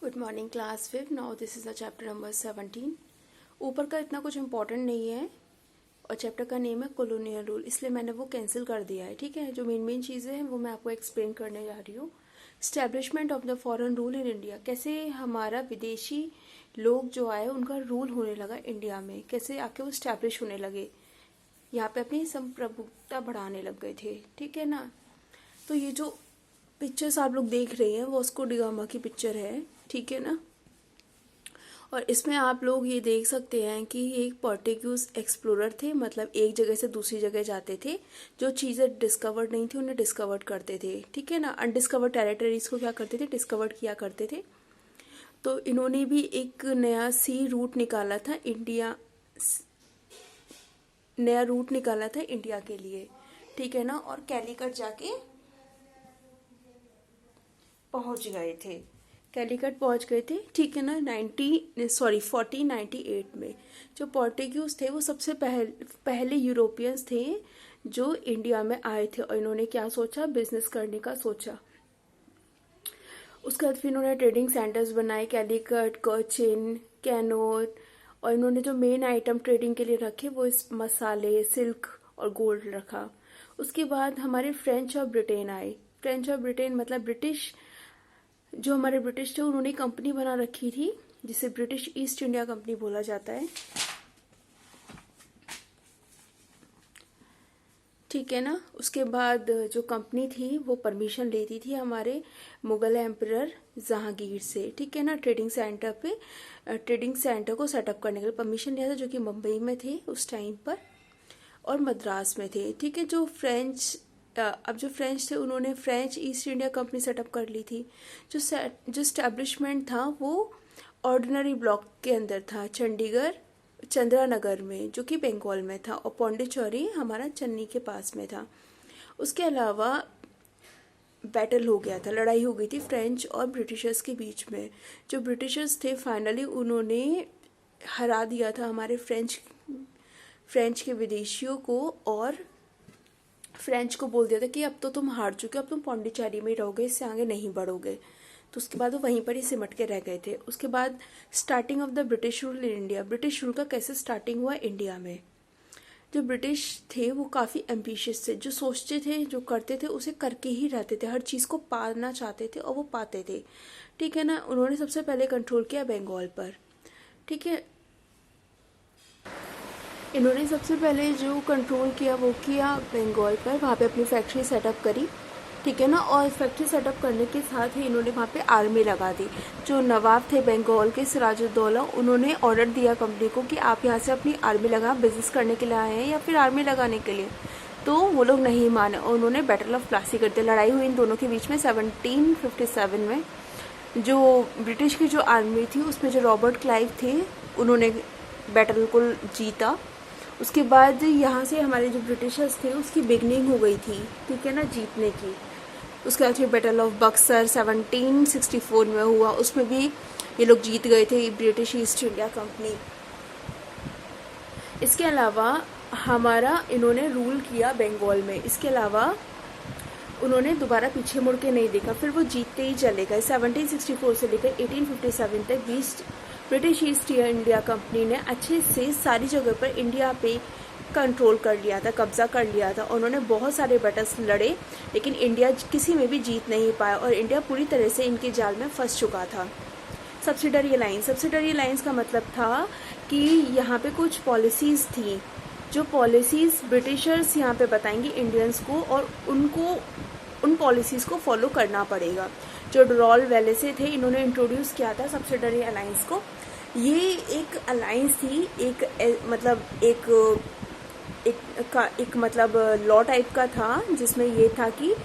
Good morning class 5। Now this is the chapter number 17। ऊपर का इतना कुछ इम्पोर्टेंट नहीं है और चैप्टर का नेम है कॉलोनियल रूल, इसलिए मैंने वो कैंसिल कर दिया है। ठीक है, जो मेन चीज़ें हैं वो मैं आपको एक्सप्लेन करने जा रही हूँ। Establishment of the foreign rule in India, कैसे हमारा विदेशी लोग जो आए उनका रूल होने लगा इंडिया में, कैसे आके वो स्टैब्लिश होने लगे, यहाँ पे अपनी संप्रभुता बढ़ाने लग गए थे। ठीक है ना। तो ये जो पिक्चर्स आप लोग देख रहे हैं वास्को डी गामा की पिक्चर है। ठीक है ना। और इसमें आप लोग ये देख सकते हैं कि एक पोर्टुगीज एक्सप्लोरर थे, मतलब एक जगह से दूसरी जगह जाते थे, जो चीज़ें डिस्कवर्ड नहीं थी उन्हें डिस्कवर्ड करते थे। ठीक है ना। अनडिस्कवर्ड टेरिटरीज को क्या करते थे, डिस्कवर्ड किया करते थे। तो इन्होंने भी एक नया रूट निकाला था इंडिया के लिए। ठीक है ना। और कैलीकट जाके पहुंच गए थे, कैलीकट पहुंच गए थे। ठीक है ना। 1498 में जो पोर्टुगीज थे वो सबसे पहले यूरोपियंस थे जो इंडिया में आए थे, और इन्होंने क्या सोचा, बिजनेस करने का सोचा। उसके बाद फिर इन्होंने ट्रेडिंग सेंटर्स बनाए, कैलीकट, कोचिन, कैनोर, और इन्होंने जो मेन आइटम ट्रेडिंग के लिए रखे वो इस मसाले, सिल्क और गोल्ड रखा। उसके बाद हमारे फ्रेंच और ब्रिटेन आए। फ्रेंच और ब्रिटेन मतलब ब्रिटिश, जो हमारे ब्रिटिश थे उन्होंने कंपनी बना रखी थी जिसे ब्रिटिश ईस्ट इंडिया कंपनी बोला जाता है। ठीक है ना। उसके बाद जो कंपनी थी वो परमिशन लेती थी हमारे मुगल एम्परर जहांगीर से। ठीक है ना। ट्रेडिंग सेंटर को सेटअप करने के लिए परमिशन लिया था, जो कि मुंबई में थे उस टाइम पर और मद्रास में थे। ठीक है। जो फ्रेंच थे उन्होंने French east India company setup कर ली थी। जो स्टैब्लिशमेंट था वो ऑर्डिनरी ब्लॉक के अंदर था, चंद्रानगर में, जो कि बंगाल में था, और पौंडीचेरी हमारा चेन्नई के पास में था। उसके अलावा बैटल हो गया था, लड़ाई हो गई थी फ्रेंच और ब्रिटिशर्स के बीच में। जो ब्रिटिशर्स थे फाइनली उन्होंने हरा दिया था हमारे फ्रेंच के विदेशियों को, और फ्रेंच को बोल दिया था कि अब तो तुम हार चुके हो, अब तुम पौंडीचेरी में ही रहोगे, इससे आगे नहीं बढ़ोगे। तो उसके बाद वो वहीं पर ही सिमट के रह गए थे। उसके बाद starting of the British rule in India, British rule का कैसे स्टार्टिंग हुआ इंडिया में। जो ब्रिटिश थे वो काफ़ी एम्बिशियस थे, जो सोचते थे, जो करते थे उसे करके ही रहते थे, हर चीज़ को पाना चाहते थे और वो पाते थे। ठीक है ना। उन्होंने सबसे पहले कंट्रोल किया बंगाल पर। ठीक है। इन्होंने सबसे पहले जो कंट्रोल किया वो किया बंगाल पर, वहाँ पे अपनी फैक्ट्री सेटअप करी। ठीक है ना। और फैक्ट्री सेटअप करने के साथ ही इन्होंने वहाँ पे आर्मी लगा दी। जो नवाब थे बंगाल के, सिराजुद्दौला, उन्होंने ऑर्डर दिया कंपनी को कि आप यहाँ से अपनी आर्मी लगा, बिजनेस करने के लिए आए हैं या फिर आर्मी लगाने के लिए। तो वो लोग नहीं माने और उन्होंने बैटल ऑफ प्लासी कर दिया। लड़ाई हुई इन दोनों के बीच में 1757 में। जो ब्रिटिश की जो आर्मी थी उसमें जो रॉबर्ट क्लाइव थे उन्होंने बैटल को जीता। उसके बाद यहाँ से हमारे जो ब्रिटिशर्स थे उसकी बिगनिंग हो गई थी। ठीक है ना, जीतने की। उसके बाद फिर बैटल ऑफ बक्सर 1764 में हुआ, उसमें भी ये लोग जीत गए थे, ब्रिटिश ईस्ट इंडिया कंपनी। इसके अलावा हमारा इन्होंने रूल किया बंगाल में। इसके अलावा उन्होंने दोबारा पीछे मुड़ के नहीं देखा, फिर वो जीतते ही चले गए। 1764 से लेकर 1857 तक ब्रिटिश ईस्ट इंडिया कंपनी ने अच्छे से सारी जगह पर इंडिया पे कंट्रोल कर लिया था, कब्जा कर लिया था। उन्होंने बहुत सारे बैटल्स लड़े, लेकिन इंडिया किसी में भी जीत नहीं पाया और इंडिया पूरी तरह से इनके जाल में फंस चुका था। सब्सिडरी अलायंस का मतलब था कि यहाँ पे कुछ पॉलिसीज़ थी, जो पॉलिसीज़ ब्रिटिशर्स यहाँ पे बताएंगे इंडियंस को, और उनको उन पॉलिसीज़ को फॉलो करना पड़ेगा। जो डरॉल वेलेसे थे, इन्होंने इंट्रोड्यूस किया था सब्सिडरी अलायंस को। ये एक अलायंस थी, एक मतलब लॉ टाइप का था, जिसमें ये था कि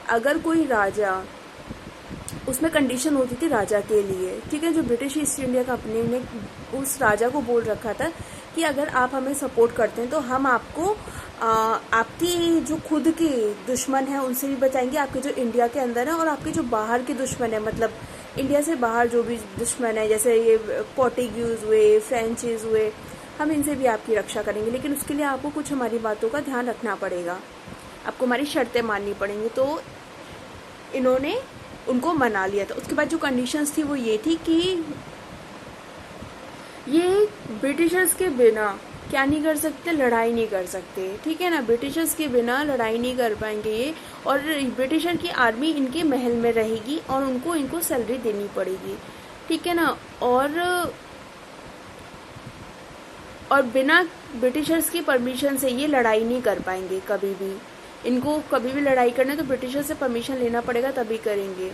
अगर कोई राजा, उसमें कंडीशन होती थी राजा के लिए। ठीक है। जो ब्रिटिश ईस्ट इंडिया कंपनी ने उस राजा को बोल रखा था कि अगर आप हमें सपोर्ट करते हैं तो हम आपको आपकी जो खुद के दुश्मन हैं उनसे भी बचाएंगे, आपके जो इंडिया के अंदर है, और आपके जो बाहर के दुश्मन है, मतलब इंडिया से बाहर जो भी दुश्मन है, जैसे ये पोर्टुगीज हुए, फ्रेंचीज हुए, हम इनसे भी आपकी रक्षा करेंगे, लेकिन उसके लिए आपको कुछ हमारी बातों का ध्यान रखना पड़ेगा, आपको हमारी शर्तें माननी पड़ेंगी। तो इन्होंने उनको मना लिया था। उसके बाद जो कंडीशंस थी वो ये थी कि ये ब्रिटिशर्स के बिना क्या नहीं कर सकते, लड़ाई नहीं कर सकते, ठीक है ना। ब्रिटिशर्स के बिना लड़ाई नहीं कर पाएंगे ये, और ब्रिटिशर की आर्मी इनके महल में रहेगी और इनको सैलरी देनी पड़ेगी, ठीक है ना। और बिना ब्रिटिशर्स की परमिशन से ये लड़ाई नहीं कर पाएंगे कभी भी। इनको कभी भी लड़ाई करना तो ब्रिटिशर से परमिशन लेना पड़ेगा, तभी करेंगे,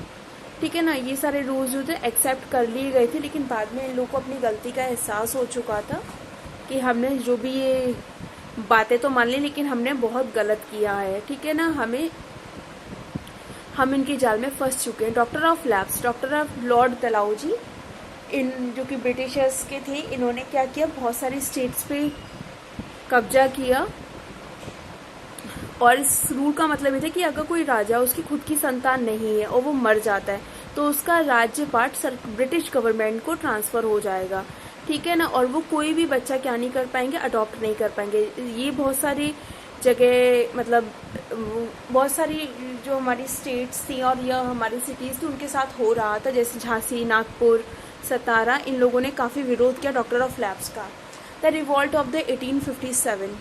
ठीक है ना। ये सारे रूल्स जो थे एक्सेप्ट कर लिए गए थे, लेकिन बाद में इन लोगों को अपनी गलती का एहसास हो चुका था कि हमने जो भी ये बातें तो मान ली, लेकिन हमने बहुत गलत किया है, ठीक है ना। हम इनके जाल में फंस चुके हैं। Doctrine of lapse, doctrine of Lord Dalhousie, इन जो कि ब्रिटिशर्स के थे, इन्होंने क्या किया, बहुत सारी स्टेट्स पे कब्जा किया। और इस रूल का मतलब ये था कि अगर कोई राजा उसकी खुद की संतान नहीं है और वो मर जाता है तो उसका राज्य पार्ट ब्रिटिश गवर्नमेंट को ट्रांसफर हो जाएगा, ठीक है ना। और वो कोई भी बच्चा क्या नहीं कर पाएंगे, अडॉप्ट नहीं कर पाएंगे। ये बहुत सारी जगह, मतलब बहुत सारी जो हमारी स्टेट्स थी और या हमारी सिटीज़ थी उनके साथ हो रहा था, जैसे झांसी, नागपुर, सतारा, इन लोगों ने काफ़ी विरोध किया डॉक्टर ऑफ लैब्स का। द रिवॉल्ट ऑफ द 1857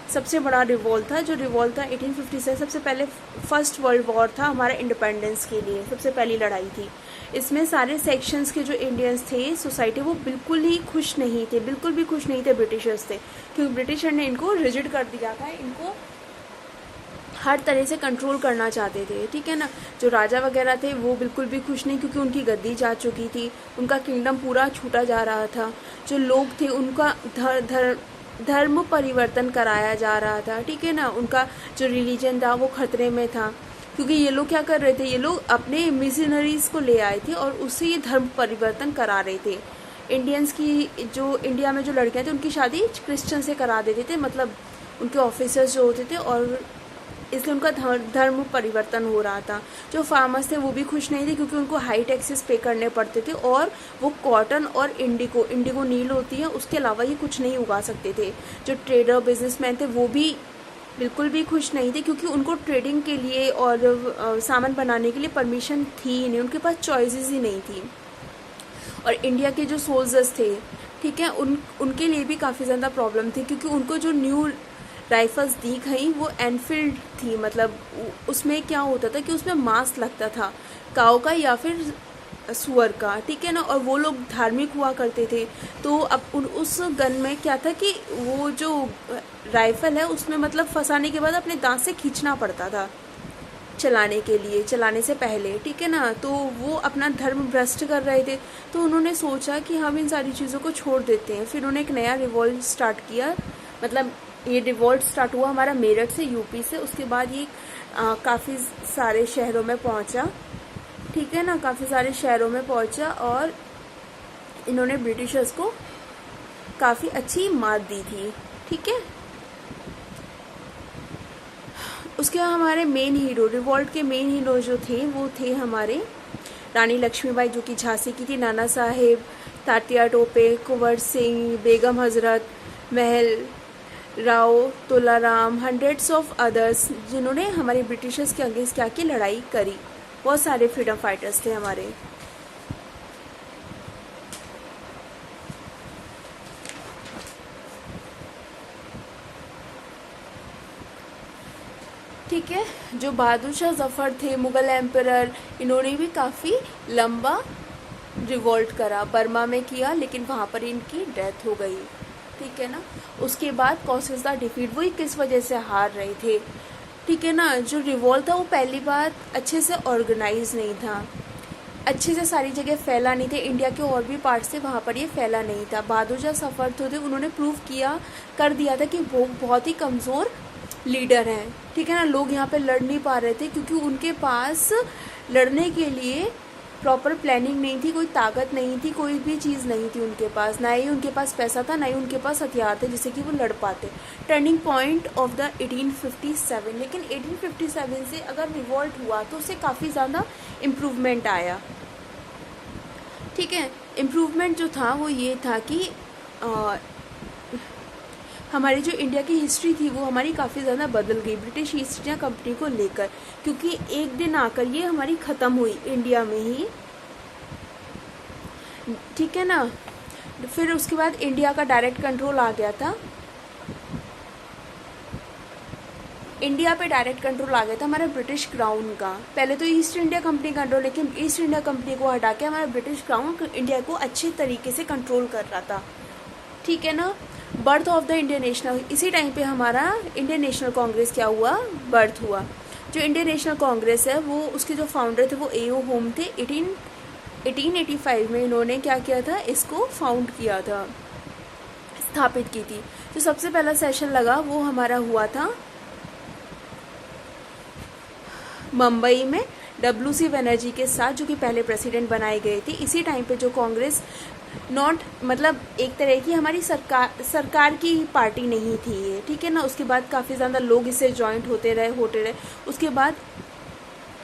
सबसे बड़ा रिवॉल्ट था। जो रिवॉल्ट था 1857, सबसे पहले फर्स्ट वर्ल्ड वॉर था हमारा इंडिपेंडेंस के लिए, सबसे पहली लड़ाई थी। इसमें सारे सेक्शंस के जो इंडियंस थे सोसाइटी, वो बिल्कुल ही खुश नहीं थे, बिल्कुल भी खुश नहीं थे ब्रिटिशर्स से, क्योंकि ब्रिटिशर ने इनको रिजिड कर दिया था, इनको हर तरह से कंट्रोल करना चाहते थे, ठीक है ना। जो राजा वगैरह थे वो बिल्कुल भी खुश नहीं, क्योंकि उनकी गद्दी जा चुकी थी, उनका किंगडम पूरा छूटा जा रहा था। जो लोग थे उनका धर्म परिवर्तन कराया जा रहा था, ठीक है ना। उनका जो रिलीजन था वो खतरे में था, क्योंकि ये लोग क्या कर रहे थे, ये लोग अपने मिशनरीज को ले आए थे और उससे ये धर्म परिवर्तन करा रहे थे। इंडियंस की, जो इंडिया में जो लड़कियां थे उनकी शादी क्रिश्चियन से करा देते थे, मतलब उनके ऑफिसर्स जो होते थे, और इसलिए उनका धर्म परिवर्तन हो रहा था। जो फार्मर्स थे वो भी खुश नहीं थे, क्योंकि उनको हाई टैक्सेस पे करने पड़ते थे, और वो कॉटन और इंडिगो नील होती है, उसके अलावा ये कुछ नहीं उगा सकते थे। जो ट्रेडर बिजनेसमैन थे वो भी बिल्कुल भी खुश नहीं थे, क्योंकि उनको ट्रेडिंग के लिए और सामान बनाने के लिए परमिशन थी ही नहीं, उनके पास चॉइसेस ही नहीं थी। और इंडिया के जो सोल्जर्स थे, ठीक है, उनके लिए भी काफ़ी ज़्यादा प्रॉब्लम थी, क्योंकि उनको जो न्यू राइफल्स दी गई वो एनफील्ड थी। मतलब उसमें क्या होता था कि उसमें मांस लगता था काऊ का या फिर सुअर का, ठीक है ना। और वो लोग धार्मिक हुआ करते थे, तो अब उस गन में क्या था कि वो जो राइफल है उसमें मतलब फंसाने के बाद अपने दांत से खींचना पड़ता था चलाने के लिए, चलाने से पहले, ठीक है ना। तो वो अपना धर्म भ्रष्ट कर रहे थे, तो उन्होंने सोचा कि हम इन सारी चीज़ों को छोड़ देते हैं। फिर उन्होंने एक नया रिवॉल्ट स्टार्ट किया, मतलब ये रिवॉल्ट स्टार्ट हुआ हमारा मेरठ से, यूपी से। उसके बाद ये काफ़ी सारे शहरों में पहुंचा, ठीक है ना, काफ़ी सारे शहरों में पहुंचा, और इन्होंने ब्रिटिशर्स को काफ़ी अच्छी मात दी थी, ठीक है। उसके बाद हमारे मेन हीरो, रिवॉल्ट के मेन हीरो जो थे वो थे हमारे रानी लक्ष्मीबाई, जो कि झांसी की थी, Nana Saheb, Tatya Tope, Kunwar Singh, Begum Hazrat Mahal, Rao Tularam, hundreds of others, जिन्होंने हमारे ब्रिटिशर्स के अगेंस्ट क्या की, लड़ाई करी। बहुत सारे फ्रीडम फाइटर्स थे हमारे। ठीक है, जो बहादुर शाह जफर थे, मुगल एम्परर, इन्होंने भी काफ़ी लंबा रिवॉल्ट करा, बर्मा में किया, लेकिन वहाँ पर इनकी डेथ हो गई, ठीक है ना। उसके बाद कॉसेस द डिफीट, वही किस वजह से हार रहे थे, ठीक है ना। जो रिवॉल्ट था वो पहली बात अच्छे से ऑर्गेनाइज नहीं था, अच्छे से सारी जगह फैला नहीं थे, इंडिया के और भी पार्ट्स थे वहाँ पर ये फैला नहीं था। बहादुर शाह जफर थे, उन्होंने प्रूव किया, कर दिया था कि वो बहुत ही कमज़ोर लीडर हैं, ठीक है ना। लोग यहाँ पे लड़ नहीं पा रहे थे, क्योंकि उनके पास लड़ने के लिए प्रॉपर प्लानिंग नहीं थी, कोई ताकत नहीं थी, कोई भी चीज़ नहीं थी उनके पास, ना ही उनके पास पैसा था, ना ही उनके पास हथियार थे जिससे कि वो लड़ पाते। टर्निंग पॉइंट ऑफ द 1857, लेकिन 1857 से अगर रिवॉल्ट हुआ तो उससे काफ़ी ज़्यादा इम्प्रूवमेंट आया, ठीक है। इम्प्रूवमेंट जो था वो ये था कि हमारी जो इंडिया की हिस्ट्री थी वो हमारी काफ़ी ज़्यादा बदल गई ब्रिटिश ईस्ट इंडिया कंपनी को लेकर, क्योंकि एक दिन आकर ये हमारी ख़त्म हुई इंडिया में ही, ठीक है ना। फिर उसके बाद इंडिया का डायरेक्ट कंट्रोल आ गया था, इंडिया पे डायरेक्ट कंट्रोल आ गया था हमारा ब्रिटिश क्राउन का। पहले तो ईस्ट इंडिया कंपनी कंट्रोल, लेकिन ईस्ट इंडिया कंपनी को हटा के हमारा ब्रिटिश क्राउन इंडिया को अच्छे तरीके से कंट्रोल कर रहा था, ठीक है ना। Birth of the Indian national, इसी टाइम पे हमारा इंडियन नेशनल कांग्रेस क्या हुआ, बर्थ हुआ। जो इंडियन नेशनल कांग्रेस है वो उसके जो फाउंडर थे वो A.O. होम थे। 1885 में इन्होंने क्या किया था, इसको फाउंड किया था, स्थापित की थी। जो सबसे पहला सेशन लगा वो हमारा हुआ था मुंबई में W.C. बनर्जी के साथ, जो कि पहले प्रेसिडेंट बनाए गए थे। इसी टाइम पे जो कांग्रेस नॉट मतलब एक तरह की हमारी सरकार की पार्टी नहीं थी ये, ठीक है ना। उसके बाद काफ़ी ज़्यादा लोग इससे जॉइंट होते रहे। उसके बाद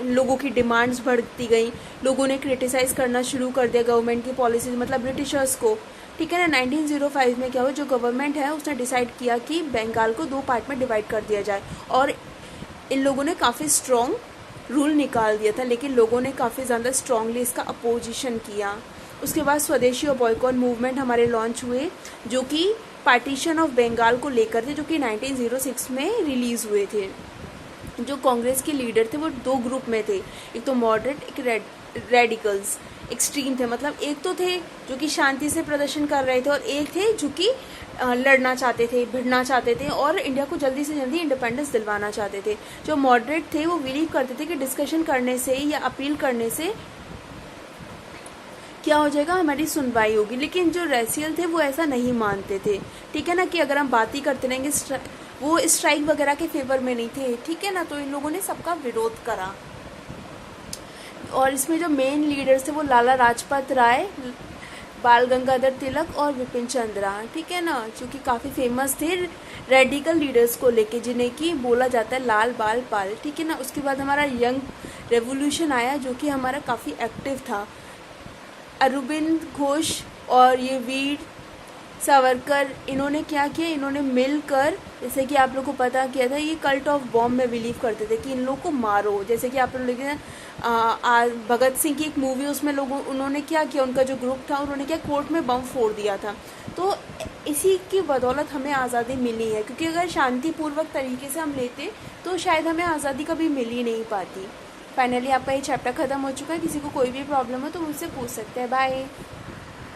लोगों की डिमांड्स बढ़ती गई, लोगों ने क्रिटिसाइज़ करना शुरू कर दिया गवर्नमेंट की पॉलिसीज, मतलब ब्रिटिशर्स को, ठीक है ना। 1905 में क्या हुआ, जो गवर्नमेंट है उसने डिसाइड किया कि बंगाल को 2 पार्ट में डिवाइड कर दिया जाए, और इन लोगों ने काफ़ी स्ट्रॉन्ग रूल निकाल दिया था, लेकिन लोगों ने काफ़ी ज़्यादा स्ट्रांगली इसका अपोजिशन किया। उसके बाद स्वदेशी और बॉयकॉट मूवमेंट हमारे लॉन्च हुए, जो कि पार्टीशन ऑफ बंगाल को लेकर थे, जो कि 1906 में रिलीज़ हुए थे। जो कांग्रेस के लीडर थे वो 2 ग्रुप में थे, एक तो मॉडरेट, एक रेडिकल्स, एक्सट्रीम थे। मतलब एक तो थे जो कि शांति से प्रदर्शन कर रहे थे, और एक थे जो कि लड़ना चाहते थे, भिड़ना चाहते थे, और इंडिया को जल्दी से जल्दी इंडिपेंडेंस दिलवाना चाहते थे। जो मॉडरेट थे वो बिलीव करते थे कि डिस्कशन करने से या अपील करने से क्या हो जाएगा, हमारी सुनवाई होगी। लेकिन जो रेसियल थे वो ऐसा नहीं मानते थे, ठीक है ना, कि अगर हम बात ही करते रहेंगे, वो स्ट्राइक वगैरह के फेवर में नहीं थे, ठीक है ना। तो इन लोगों ने सबका विरोध करा, और इसमें जो मेन लीडर्स थे वो लाला लाजपत राय, बाल गंगाधर तिलक और विपिन चंद्रा, ठीक है ना, जो कि काफ़ी फेमस थे रेडिकल लीडर्स को लेके, जिन्हें कि बोला जाता है लाल बाल पाल, ठीक है ना। उसके बाद हमारा यंग रेवोल्यूशन आया, जो कि हमारा काफ़ी एक्टिव था। अरविंद घोष और ये वीर सावरकर, इन्होंने क्या किया, इन्होंने मिलकर, जैसे कि आप लोग को पता किया था, ये कल्ट ऑफ बॉम्ब में बिलीव करते थे कि इन लोग को मारो। जैसे कि आप लोग देखे भगत सिंह की एक मूवी, उसमें लोगों उन्होंने क्या किया, उनका जो ग्रुप था उन्होंने क्या कोर्ट में बम फोड़ दिया था। तो इसी की बदौलत हमें आज़ादी मिली है, क्योंकि अगर शांतिपूर्वक तरीके से हम लेते तो शायद हमें आज़ादी कभी मिल ही नहीं पाती। फाइनली आपका ये चैप्टर ख़त्म हो चुका है। किसी को कोई भी प्रॉब्लम हो तो मुझसे पूछ सकते हैं। बाय।